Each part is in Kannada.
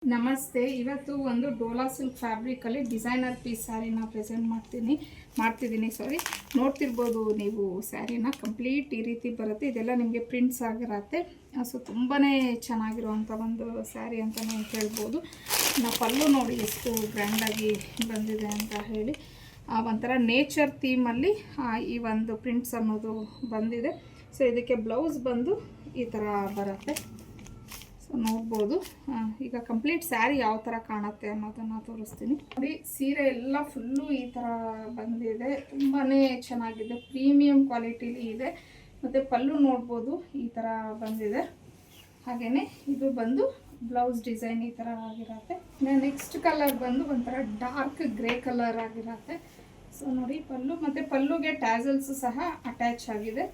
ನಮಸ್ತೆ. ಇವತ್ತು ಒಂದು ಡೋಲಾ ಸಿಲ್ಕ್ ಫ್ಯಾಬ್ರಿಕಲ್ಲಿ ಡಿಸೈನರ್ ಪೀಸ್ ಸ್ಯಾರಿನ ಪ್ರೆಸೆಂಟ್ ಮಾಡ್ತಿದ್ದೀನಿ. ನೋಡ್ತಿರ್ಬೋದು ನೀವು ಸ್ಯಾರಿನ ಕಂಪ್ಲೀಟ್ ಈ ರೀತಿ ಬರುತ್ತೆ. ಇದೆಲ್ಲ ನಿಮಗೆ ಪ್ರಿಂಟ್ಸ್ ಆಗಿರತ್ತೆ. ಸೊ ತುಂಬಾ ಚೆನ್ನಾಗಿರುವಂಥ ಒಂದು ಸ್ಯಾರಿ ಅಂತಲೇ ಹೇಳ್ಬೋದು. ಪಲ್ಲು ನೋಡಿ ಎಷ್ಟು ಗ್ರ್ಯಾಂಡಾಗಿ ಬಂದಿದೆ ಅಂತ ಹೇಳಿ. ಒಂಥರ ನೇಚರ್ ಥೀಮಲ್ಲಿ ಈ ಒಂದು ಪ್ರಿಂಟ್ಸ್ ಅನ್ನೋದು ಬಂದಿದೆ. ಸೊ ಇದಕ್ಕೆ ಬ್ಲೌಸ್ ಬಂದು ಈ ಥರ ಬರುತ್ತೆ. ಸೊ ನೋಡ್ಬೋದು. ಈಗ ಕಂಪ್ಲೀಟ್ ಸ್ಯಾರಿ ಯಾವ ಥರ ಕಾಣುತ್ತೆ ಅನ್ನೋದನ್ನು ತೋರಿಸ್ತೀನಿ. ನೋಡಿ, ಸೀರೆ ಎಲ್ಲ ಫುಲ್ಲು ಈ ಥರ ಬಂದಿದೆ. ತುಂಬಾ ಚೆನ್ನಾಗಿದೆ, ಪ್ರೀಮಿಯಂ ಕ್ವಾಲಿಟಿಲಿ ಇದೆ. ಮತ್ತು ಪಲ್ಲು ನೋಡ್ಬೋದು ಈ ಥರ ಬಂದಿದೆ. ಹಾಗೆಯೇ ಇದು ಬಂದು ಬ್ಲೌಸ್ ಡಿಸೈನ್ ಈ ಥರ ಆಗಿರತ್ತೆ. ನೆಕ್ಸ್ಟ್ ಕಲರ್ ಬಂದು ಒಂಥರ ಡಾರ್ಕ್ ಗ್ರೇ ಕಲರ್ ಆಗಿರತ್ತೆ. ಸೊ ನೋಡಿ, ಪಲ್ಲು ಮತ್ತು ಪಲ್ಲುಗೆ ಟ್ಯಾಸಲ್ಸ್ ಸಹ ಅಟ್ಯಾಚ್ ಆಗಿದೆ.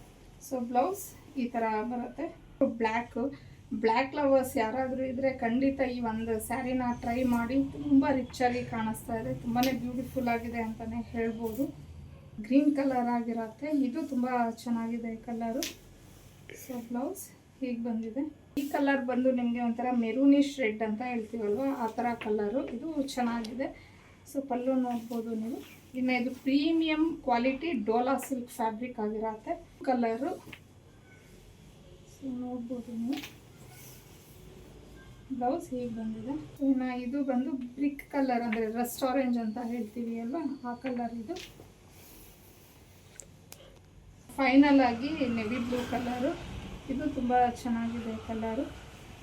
ಸೊ ಬ್ಲೌಸ್ ಈ ಥರ ಬರುತ್ತೆ. ಬ್ಲ್ಯಾಕ್ ಲವರ್ಸ್ ಯಾರಾದರೂ ಇದ್ದರೆ ಖಂಡಿತ ಈ ಒಂದು ಸ್ಯಾರಿನ ಟ್ರೈ ಮಾಡಿ. ತುಂಬ ರಿಚ್ಚಾಗಿ ಕಾಣಿಸ್ತಾ ಇದೆ, ತುಂಬಾ ಬ್ಯೂಟಿಫುಲ್ ಆಗಿದೆ ಅಂತಲೇ ಹೇಳ್ಬೋದು. ಗ್ರೀನ್ ಕಲರ್ ಆಗಿರತ್ತೆ. ಇದು ತುಂಬ ಚೆನ್ನಾಗಿದೆ ಕಲರು. ಸೊ ಬ್ಲೌಸ್ ಹೀಗೆ ಬಂದಿದೆ. ಈ ಕಲರ್ ಬಂದು ನಿಮಗೆ ಒಂಥರ ಮೆರೂನಿಶ್ ರೆಡ್ ಅಂತ ಹೇಳ್ತೀವಲ್ವ, ಆ ಥರ ಕಲರು. ಇದು ಚೆನ್ನಾಗಿದೆ. ಸೊ ಪಲ್ಲು ನೋಡ್ಬೋದು ನೀವು. ಇನ್ನು ಇದು premium quality Dhola silk fabric ಆಗಿರತ್ತೆ. ಕಲರು ಸೊ ನೋಡ್ಬೋದು ನೀವು. ಬ್ಲೌಸ್ ಹೀಗೆ ಬಂದಿದೆ. ಇನ್ನು ಇದು ಬಂದು ಬ್ರಿಕ್ ಕಲರ್, ಅಂದರೆ ರಸ್ಟ್ ಆರೆಂಜ್ ಅಂತ ಹೇಳ್ತೀವಿ ಅಲ್ವಾ, ಆ ಕಲರ್ ಇದು. ಫೈನಲ್ ಆಗಿ ನೆವಿ ಬ್ಲೂ ಕಲರು. ಇದು ತುಂಬ ಚೆನ್ನಾಗಿದೆ ಕಲರು.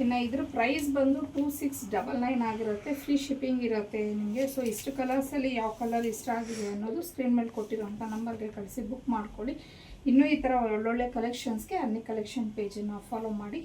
ಇನ್ನು ಇದ್ರ ಪ್ರೈಸ್ ಬಂದು 2699 ಆಗಿರುತ್ತೆ. ಫ್ರೀ ಶಿಪ್ಪಿಂಗ್ ಇರುತ್ತೆ ನಿಮಗೆ. ಸೊ ಇಷ್ಟು ಕಲರ್ಸಲ್ಲಿ ಯಾವ ಕಲರ್ ಇಷ್ಟ ಆಗಿದೆ ಅನ್ನೋದು ಸ್ಕ್ರೀನ್ ಮೇಲೆ ಕೊಟ್ಟಿರೋಂಥ ನಂಬರ್ಗೆ ಕಳಿಸಿ ಬುಕ್ ಮಾಡ್ಕೊಳ್ಳಿ. ಇನ್ನೂ ಈ ಥರ ಒಳ್ಳೊಳ್ಳೆ ಕಲೆಕ್ಷನ್ಸ್ಗೆ ಅನ್ನಿ ಕಲೆಕ್ಷನ್ ಪೇಜನ್ನು ಫಾಲೋ ಮಾಡಿ.